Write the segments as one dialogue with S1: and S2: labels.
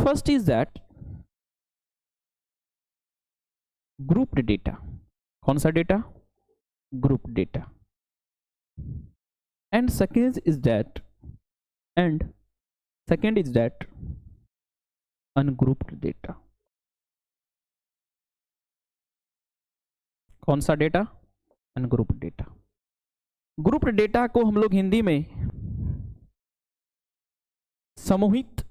S1: First is that grouped data. कौन सा data? Grouped data. And second is that ungrouped data. कौन सा data? Ungrouped data. Grouped data को हम लोग हिंदी में समूहित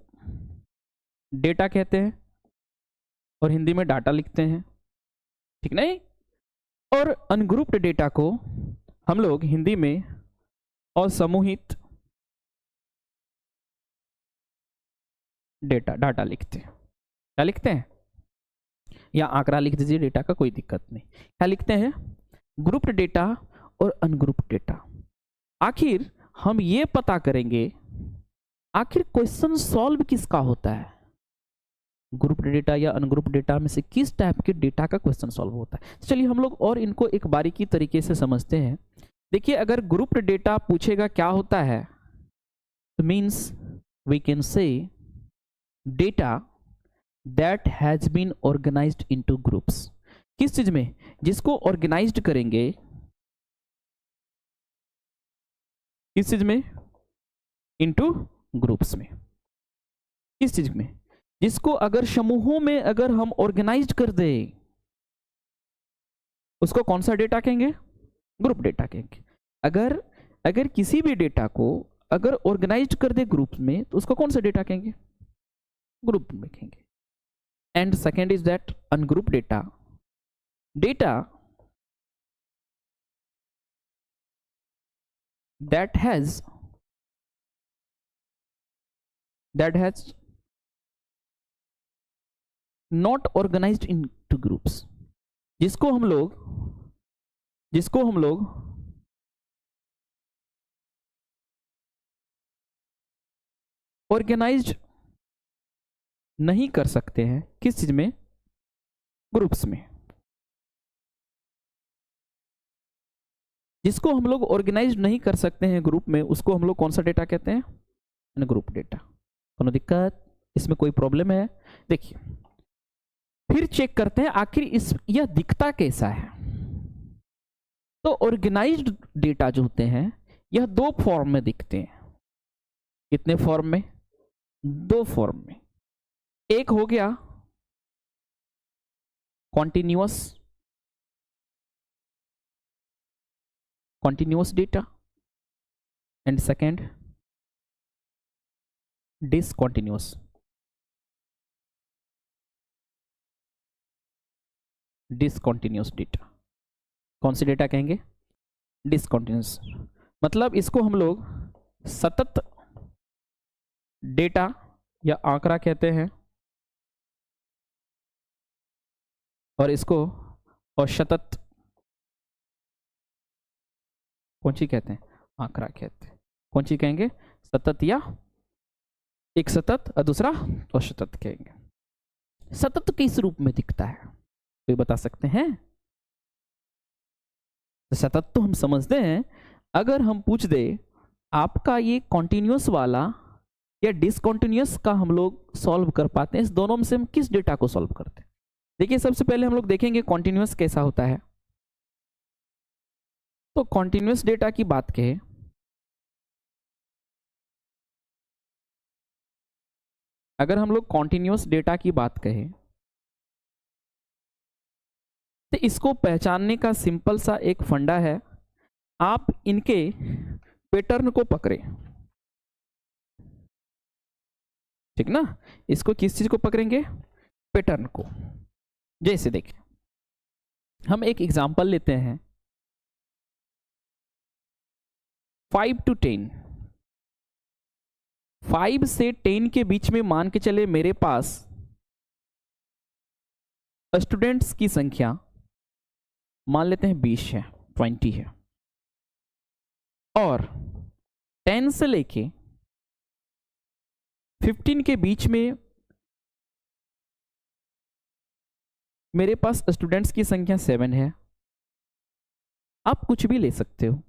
S1: डेटा कहते हैं और हिंदी में डाटा लिखते हैं, ठीक नहीं? और अनग्रुप्ड डेटा को हम लोग हिंदी में असमूहित डाटा लिखते हैं। क्या लिखते हैं? या आंकड़ा लिख दीजिए डेटा का, कोई दिक्कत नहीं। क्या लिखते हैं? ग्रुप्ड डेटा और अनग्रुप्ड डेटा। आखिर हम ये पता करेंगे आखिर क्वेश्चन सॉल्व किसका होता है, ग्रुप्ड डेटा या अनग्रुप्ड डेटा में से किस टाइप के डेटा का क्वेश्चन सॉल्व होता है। चलिए हम लोग और इनको एक बारीकी तरीके से समझते हैं। देखिए, अगर ग्रुप्ड डेटा पूछेगा क्या होता है, तो means we can say data that has been organised into groups. किस चीज में? जिसको ऑर्गेनाइज्ड करेंगे, किस चीज में? इनटू ग्रुप्स में। किस चीज में? जिसको अगर समूहों में अगर हम ऑर्गेनाइज कर दे, उसको कौन सा डेटा कहेंगे? ग्रुप डेटा कहेंगे। अगर किसी भी डेटा को अगर ऑर्गेनाइज कर दे ग्रुप में, तो उसको कौन सा डेटा कहेंगे? ग्रुप में कहेंगे। And second is that ungroup data. Data that has not organized into groups, जिसको हम लोग ऑर्गेनाइज्ड नहीं कर सकते हैं। किस चीज में? ग्रुप्स में। जिसको हम लोग ऑर्गेनाइज नहीं कर सकते हैं ग्रुप में, उसको हम लोग कौन सा डेटा कहते हैं? Group data. कोनो दिक्कत? इसमें कोई प्रॉब्लम है? देखिए, फिर चेक करते हैं आखिर यह दिखता कैसा है। तो ऑर्गेनाइज्ड डेटा जो होते हैं, यह दो फॉर्म में दिखते हैं। कितने फॉर्म में? दो फॉर्म में। एक हो गया continuous data, and second discontinuous data. कौन सी डेटा कहेंगे? डिसकॉन्टिन्यूअस। मतलब इसको हम लोग सतत डेटा या आंकड़ा कहते हैं, और इसको असतत कौन सी कहते हैं? आंकड़ा कहते हैं। कौन सी कहेंगे? सतत, या एक सतत और दूसरा असतत कहेंगे। सतत किस रूप में दिखता है, कोई बता सकते हैं? तो सतत तो हम समझते हैं, अगर हम पूछ दे आपका ये कॉन्टिन्यूअस वाला या डिसकॉन्टिन्यूअस का हम लोग सॉल्व कर पाते हैं, इस दोनों में से हम किस डेटा को सॉल्व करते हैं? देखिए, सबसे पहले हम लोग देखेंगे कॉन्टिन्यूअस कैसा होता है। तो कॉन्टिन्यूअस डेटा की बात करें, अगर हम लोग कॉन्टिन्यूअस डेटा की बात कहें, तो इसको पहचानने का सिंपल सा एक फंडा है। आप इनके पैटर्न को पकड़े, ठीक ना? इसको किस चीज को पकड़ेंगे? पैटर्न को। जैसे देखिए, हम एक एग्जांपल लेते हैं, 5 to 10। 5 से 10 के बीच में मान के चले मेरे पास स्टूडेंट्स की संख्या मान लेते हैं 20 है, 20 है, और 10 से लेके 15 के बीच में मेरे पास स्टूडेंट्स की संख्या 7 है। आप कुछ भी ले सकते हो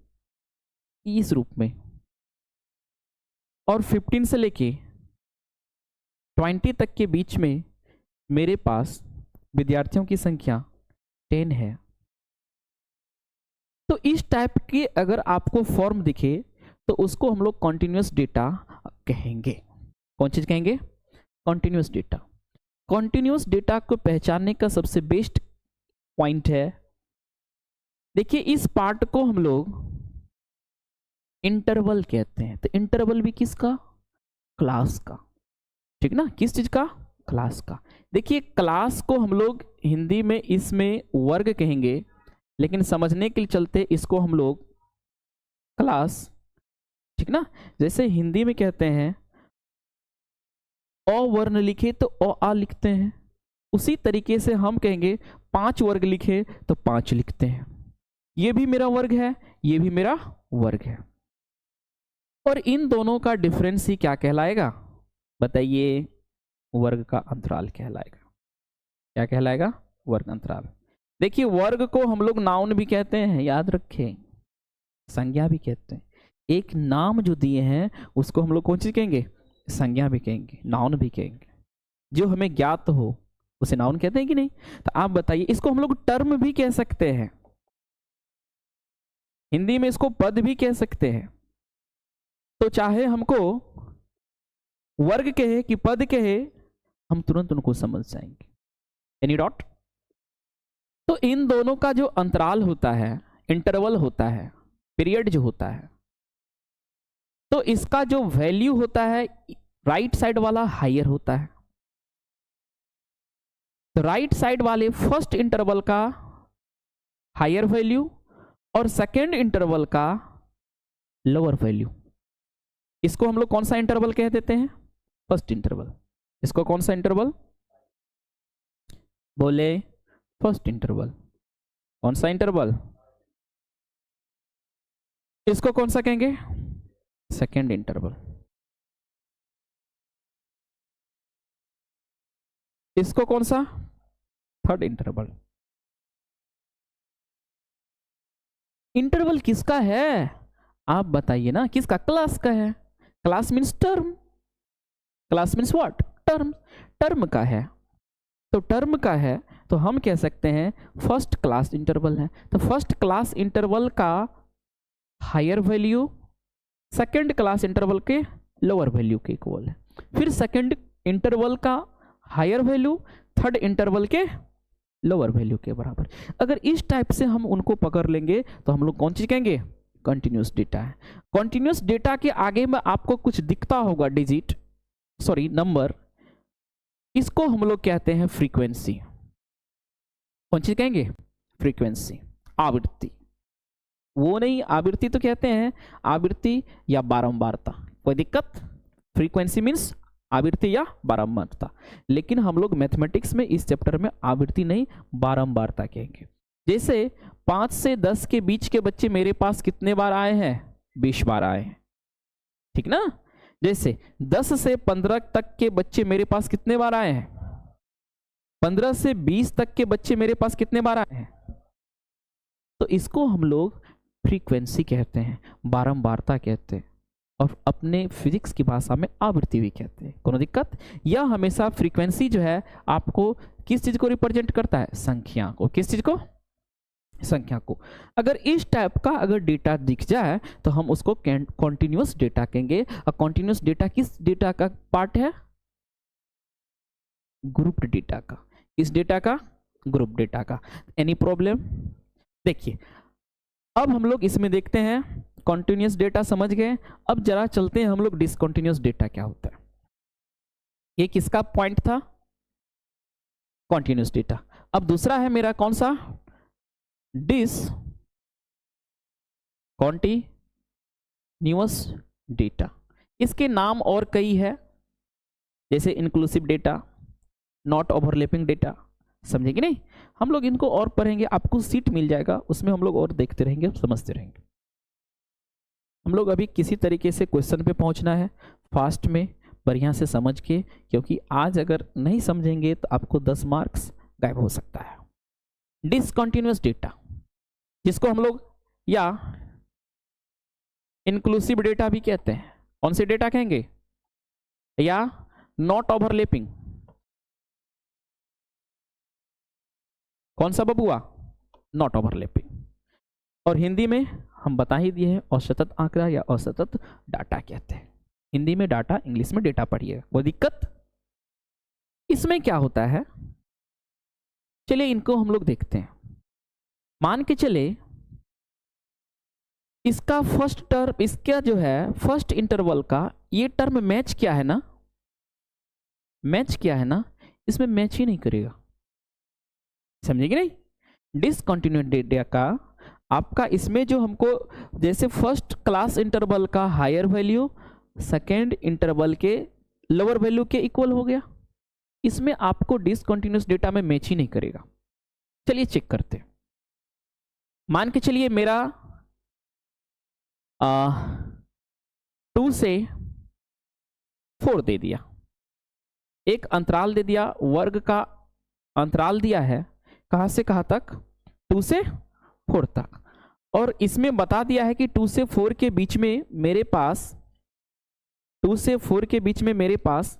S1: इस रूप में, और 15 से लेके 20 तक के बीच में मेरे पास विद्यार्थियों की संख्या 10 है। तो इस टाइप के अगर आपको फॉर्म दिखे तो उसको हम लोग कॉन्टिन्यूस डेटा कहेंगे। कौन चीज कहेंगे? Continuous data. कॉन्टिन्यूस डेटा को पहचानने का सबसे बेस्ट पॉइंट है, देखिए इस पार्ट को हम लोग इंटरवल कहते हैं। तो इंटरवल भी किसका? क्लास का, ठीक ना? किस चीज का? क्लास का। देखिए क्लास को हम लोग हिंदी में इसमें वर्ग कहेंगे, लेकिन समझने के लिए चलते इसको हम लोग क्लास, ठीक ना? जैसे हिंदी में कहते हैं अ वर्ण लिखे तो अ आ लिखते हैं, उसी तरीके से हम कहेंगे 5 वर्ग लिखे तो 5 लिखते हैं। ये भी मेरा वर्ग है, ये भी मेरा वर्ग है। और इन दोनों का डिफरेंस ही क्या कहलाएगा? बताइए, वर्ग का अंतराल कहलाएगा। क्या कहलाएगा? वर्ग अंतराल। देखिए वर्ग को हम लोग नाउन भी कहते हैं, याद रखें, संज्ञा भी कहते हैं। एक नाम जो दिए हैं उसको हम लोग कौन चीज कहेंगे? संज्ञा भी कहेंगे, नाउन भी कहेंगे। जो हमें ज्ञात हो उसे नाउन कहते हैं कि नहीं? तो आप बताइए, इसको हम लोग टर्म भी कह सकते हैं, हिंदी में इसको पद भी कह सकते हैं। तो चाहे हमको वर्ग कहे कि पद कहे, हम तुरंत उनको समझ जाएंगे। Any dot? तो इन दोनों का जो अंतराल होता है, इंटरवल होता है, पीरियड जो होता है, तो इसका जो वैल्यू होता है राइट साइड वाला हायर होता है। तो राइट साइड वाले फर्स्ट इंटरवल का हायर वैल्यू और सेकेंड इंटरवल का लोअर वैल्यू, इसको हम लोग कौन सा इंटरवल कह देते हैं? First interval. इसको कौन सा इंटरवल बोले? First interval. कौन सा इंटरवल? इसको कौन सा कहेंगे? Second interval. इसको कौन सा? Third interval. इंटरवल किसका है? आप बताइए ना, किसका? क्लास का है। Class means term. Class means what? Term. Term का है। तो टर्म का है तो हम कह सकते हैं फर्स्ट क्लास इंटरवल है। तो फर्स्ट क्लास इंटरवल का higher value second class interval के लोअर वैल्यू के इक्वल है। फिर सेकेंड इंटरवल का हायर वैल्यू थर्ड इंटरवल के लोअर वैल्यू के बराबर। अगर इस टाइप से हम उनको पकड़ लेंगे तो हम लोग कौन चीज कहेंगे? कंटिन्यूस डेटा है। कंटिन्यूस डेटा के आगे में आपको कुछ दिखता होगा डिजिट, सॉरी नंबर, इसको हम लोग कहते हैं फ्रीक्वेंसी। कौन चीज कहेंगे? फ्रीक्वेंसी, आवृत्ति। वो नहीं, आवृत्ति तो कहते हैं आवृत्ति या बारंबारता, कोई दिक्कत? फ्रीक्वेंसी मीन्स आवृत्ति या बारंबारता। लेकिन हम लोग मैथमेटिक्स में इस चैप्टर में आवृत्ति नहीं बारंबारता कहेंगे। जैसे 5 से 10 के बीच के बच्चे मेरे पास कितने बार आए हैं? 20 बार आए हैं, ठीक ना? जैसे 10 से 15 तक के बच्चे मेरे पास कितने बार आए हैं? 15 से 20 तक के बच्चे मेरे पास कितने बार आए हैं? तो इसको हम लोग फ्रीक्वेंसी कहते हैं, बारंबारता कहते हैं, और अपने फिजिक्स की भाषा में आवृत्ति भी कहते हैं। कोनो दिक्कत? यह हमेशा फ्रीक्वेंसी जो है आपको किस चीज को रिप्रेजेंट करता है? संख्या को। किस चीज को? संख्या को। अगर इस टाइप का अगर डेटा दिख जाए तो हम उसको कॉन्टिन्यूस डेटा कहेंगे। और कॉन्टिन्यूस डेटा किस डेटा का पार्ट है? ग्रुप्ड डेटा का। किस डेटा का? ग्रुप डेटा का। Any problem? देखिए अब हम लोग इसमें देखते हैं, कॉन्टिन्यूस डेटा समझ गए। अब जरा चलते हैं हम लोग डिसकॉन्टिन्यूस डेटा क्या होता है। ये किसका पॉइंट था? Continuous data. अब दूसरा है मेरा कौन सा? Discontinuous data. इसके नाम और कई है, जैसे inclusive data, not overlapping data. समझेंगे नहीं? हम लोग इनको और पढ़ेंगे, आपको सीट मिल जाएगा, उसमें हम लोग और देखते रहेंगे, समझते रहेंगे। हम लोग अभी किसी तरीके से क्वेश्चन पे पहुंचना है फास्ट में, बढ़िया से समझ के, क्योंकि आज अगर नहीं समझेंगे तो आपको 10 मार्क्स गायब हो सकता है। डिसकंटिन्यूअस डेटा, जिसको हम लोग या इंक्लूसिव डेटा भी कहते हैं। कौन से डेटा कहेंगे? या नॉट ओवरलैपिंग, कौन सा बबुआ, नॉट ओवरलैपिंग। और हिंदी में हम बता ही दिए हैं असतत आंकड़ा या असतत डाटा कहते हैं। हिंदी में डाटा, इंग्लिश में डेटा पढ़िए, वो दिक्कत। इसमें क्या होता है, चलिए इनको हम लोग देखते हैं। मान के चले इसका फर्स्ट टर्म, इसका जो है फर्स्ट इंटरवल का ये टर्म मैच क्या है ना, मैच क्या है ना, इसमें मैच ही नहीं करेगा, समझेंगे नहीं। डिसकंटिन्यूस डेटा का आपका इसमें जो हमको, जैसे फर्स्ट क्लास इंटरवल का हायर वैल्यू सेकेंड इंटरवल के लोअर वैल्यू के इक्वल हो गया, इसमें आपको डिसकंटिन्यूस डेटा में मैच ही नहीं करेगा। चलिए चेक करते हैं। मान के चलिए मेरा 2 से 4 दे दिया, एक अंतराल दे दिया, वर्ग का अंतराल दिया है, कहां से कहां तक, 2 से 4 तक। और इसमें बता दिया है कि 2 से 4 के बीच में मेरे पास, 2 से 4 के बीच में मेरे पास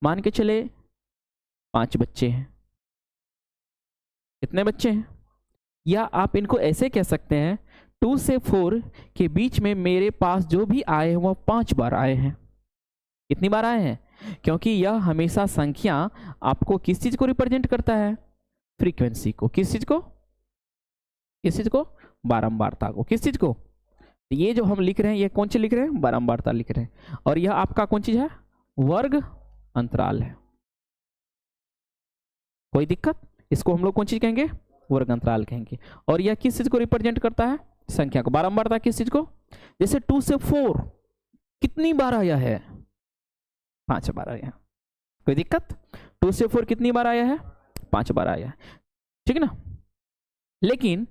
S1: मान के चले 5 बच्चे हैं। कितने बच्चे हैं, या आप इनको ऐसे कह सकते हैं 2 से 4 के बीच में मेरे पास जो भी आए हैं वो 5 बार आए हैं। कितनी बार आए हैं, क्योंकि यह हमेशा संख्या आपको किस चीज को रिप्रेजेंट करता है, फ्रीक्वेंसी को। किस चीज को, किस चीज को, बारंबारता को। किस चीज को, ये जो हम लिख रहे हैं ये कौन सी लिख रहे हैं, बारंबारता लिख रहे हैं। और यह आपका कौन चीज है, वर्ग अंतराल है। कोई दिक्कत, इसको हम लोग कौन चीज कहेंगे, वर्ग अंतराल कहेंगे। और यह किस चीज को रिप्रेजेंट करता है, संख्या को। बारंबारता किस चीज को, जैसे 2 से 4 कितनी बार आया है, 5 बार आया है। कोई दिक्कत, 2 से 4 कितनी बार आया है, 5 बार आया है, ठीक है ना। लेकिन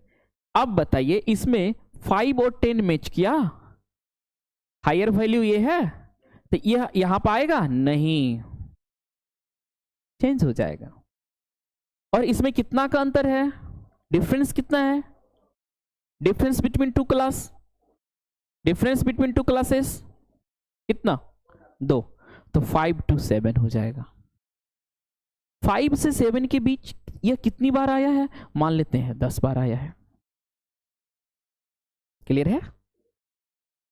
S1: अब बताइए इसमें 5 और 10 मैच किया, हायर वैल्यू ये है, तो यह यहां पर आएगा नहीं, चेंज हो जाएगा। और इसमें कितना का अंतर है, डिफरेंस कितना है, difference between 2 class, difference between 2 classes कितना, 2, तो 5 to 7 हो जाएगा। 5 से 7 के बीच यह कितनी बार आया है, मान लेते हैं 10 बार आया है। क्लियर है।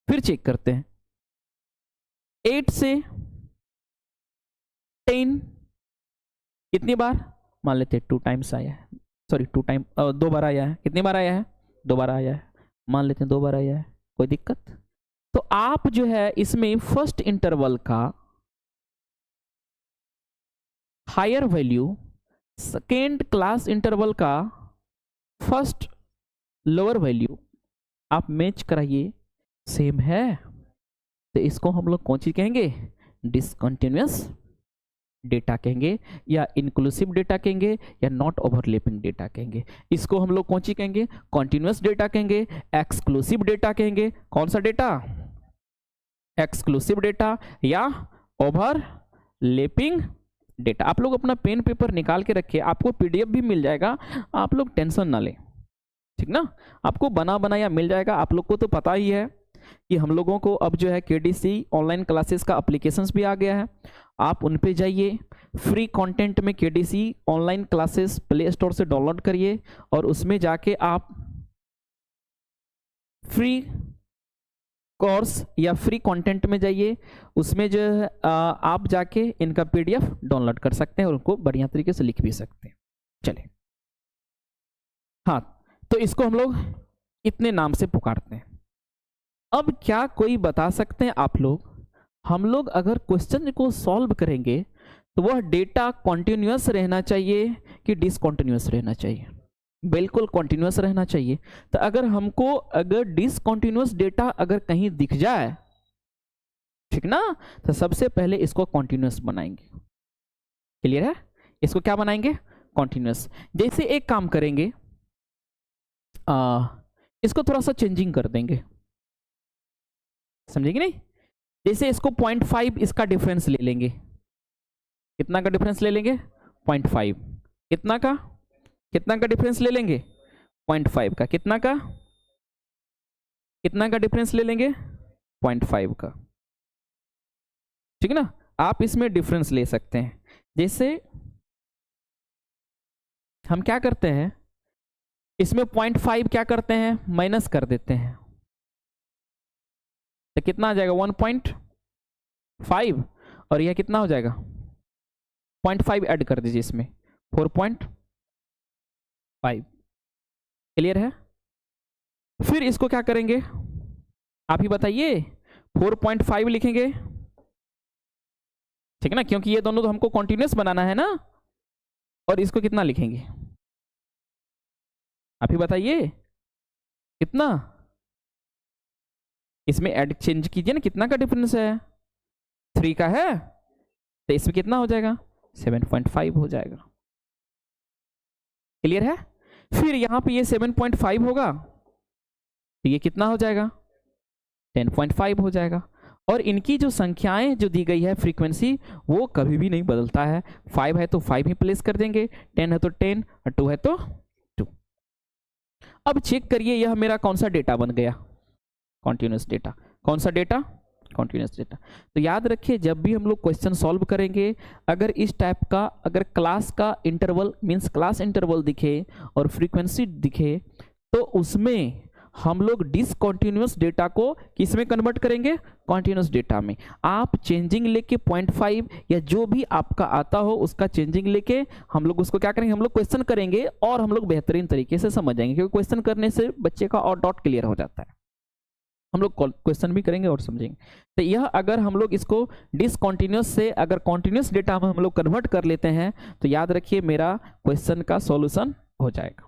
S1: फिर चेक करते हैं, 8 से 10 कितनी बार, मान लेते हैं 2 टाइम्स आया है, सॉरी 2 टाइम 2 बार आया है। कितनी बार आया है, 2 बार आया है, मान लेते हैं 2 बार आया है। कोई दिक्कत, तो आप जो है इसमें फर्स्ट इंटरवल का higher value, second class interval का फर्स्ट लोअर वैल्यू आप मैच कराइए, सेम है, तो इसको हम लोग कौन सी कहेंगे, डिसकंटिन्यूअस डेटा कहेंगे, या इंक्लूसिव डेटा कहेंगे, या नॉट ओवरलैपिंग डेटा कहेंगे। इसको हम लोग कौन सी कहेंगे, कॉन्टिन्यूअस डेटा कहेंगे, एक्सक्लूसिव डेटा कहेंगे। कौन सा डेटा, एक्सक्लूसिव डेटा या ओवरलैपिंग डेटा। आप लोग अपना पेन पेपर निकाल के रखिए, आपको पीडीएफ भी मिल जाएगा, आप लोग टेंशन ना लें, ठीक ना। आपको बना बनाया मिल जाएगा। आप लोग को तो पता ही है कि हम लोगों को अब जो है केडीसी ऑनलाइन क्लासेस का एप्लीकेशंस भी आ गया है, आप उन पे जाइए, फ्री कंटेंट में KDC online classes play store से डाउनलोड करिए, और उसमें जाके आप फ्री कोर्स या फ्री कंटेंट में जाइए, उसमें जो है आप जाके इनका पीडीएफ डाउनलोड कर सकते हैं और उनको बढ़िया तरीके से लिख भी सकते हैं। चलिए, हाँ, तो इसको हम लोग इतने नाम से पुकारते हैं। अब क्या कोई बता सकते हैं आप लोग, हम लोग अगर क्वेश्चन को सॉल्व करेंगे तो वह डेटा कॉन्टिन्यूअस रहना चाहिए कि डिसकॉन्टिन्यूअस रहना चाहिए, बिल्कुल कॉन्टिन्यूअस रहना चाहिए। तो अगर हमको अगर डिसकॉन्टिन्यूअस डेटा अगर कहीं दिख जाए, ठीक ना, तो सबसे पहले इसको कॉन्टिन्यूअस बनाएंगे। क्लियर है, इसको क्या बनाएंगे, कॉन्टिन्यूअस। जैसे एक काम करेंगे, इसको थोड़ा सा चेंजिंग कर देंगे, समझेंगे नहीं। जैसे इसको 0.5 इसका डिफरेंस ले लेंगे, कितना का डिफरेंस ले लेंगे, 0.5, कितना का, कितना का डिफरेंस ले लेंगे, 0.5 का, कितना का, कितना का डिफरेंस ले लेंगे, 0.5 का, ठीक है ना। आप इसमें डिफरेंस ले सकते हैं। जैसे हम क्या करते हैं, इसमें 0.5 क्या करते हैं, माइनस कर देते हैं, तो कितना आ जाएगा 1.5, और यह कितना हो जाएगा 0.5 ऐड कर दीजिए इसमें 4.5। क्लियर है? फिर इसको क्या करेंगे आप ही बताइए, 4.5 लिखेंगे, ठीक है ना, क्योंकि ये दोनों तो हमको कॉन्टिन्यूस बनाना है ना। और इसको कितना लिखेंगे आप ही बताइए, कितना, इसमें ऐड चेंज कीजिए ना, कितना का डिफरेंस है, 3 का है, तो इसमें कितना हो जाएगा 7.5 हो जाएगा। क्लियर है? फिर यहां पे ये 7.5 होगा तो ये कितना हो जाएगा 10.5 हो जाएगा। और इनकी जो संख्याएं जो दी गई है फ्रीक्वेंसी वो कभी भी नहीं बदलता है। 5 है तो 5 ही प्लेस कर देंगे, 10 है तो 10 और 2 है तो 2। अब चेक करिए यह मेरा कौन सा डेटा बन गया, कॉन्टिन्यूस डेटा। कौन सा डेटा, कॉन्टिन्यूस डेटा। तो याद रखिए जब भी हम लोग क्वेश्चन सॉल्व करेंगे, अगर इस टाइप का अगर क्लास का इंटरवल मींस क्लास इंटरवल दिखे और फ्रीक्वेंसी दिखे तो उसमें हम लोग डिसकंटिन्यूअस डेटा को किस में कन्वर्ट करेंगे, कॉन्टिन्यूअस डेटा में। आप चेंजिंग लेके 0.5 या जो भी आपका आता हो उसका चेंजिंग लेके हम लोग उसको क्या करेंगे, हम लोग क्वेश्चन करेंगे और हम लोग बेहतरीन तरीके से समझ जाएंगे, क्योंकि क्वेश्चन करने से बच्चे का और डाउट क्लियर हो जाता है। हम लोग क्वेश्चन भी करेंगे और समझेंगे। तो यह अगर हम लोग इसको डिसकंटिन्यूअस से अगर कॉन्टिन्यूअस डेटा में हम लोग कन्वर्ट कर लेते हैं तो याद रखिए मेरा क्वेश्चन का सॉल्यूशन हो जाएगा।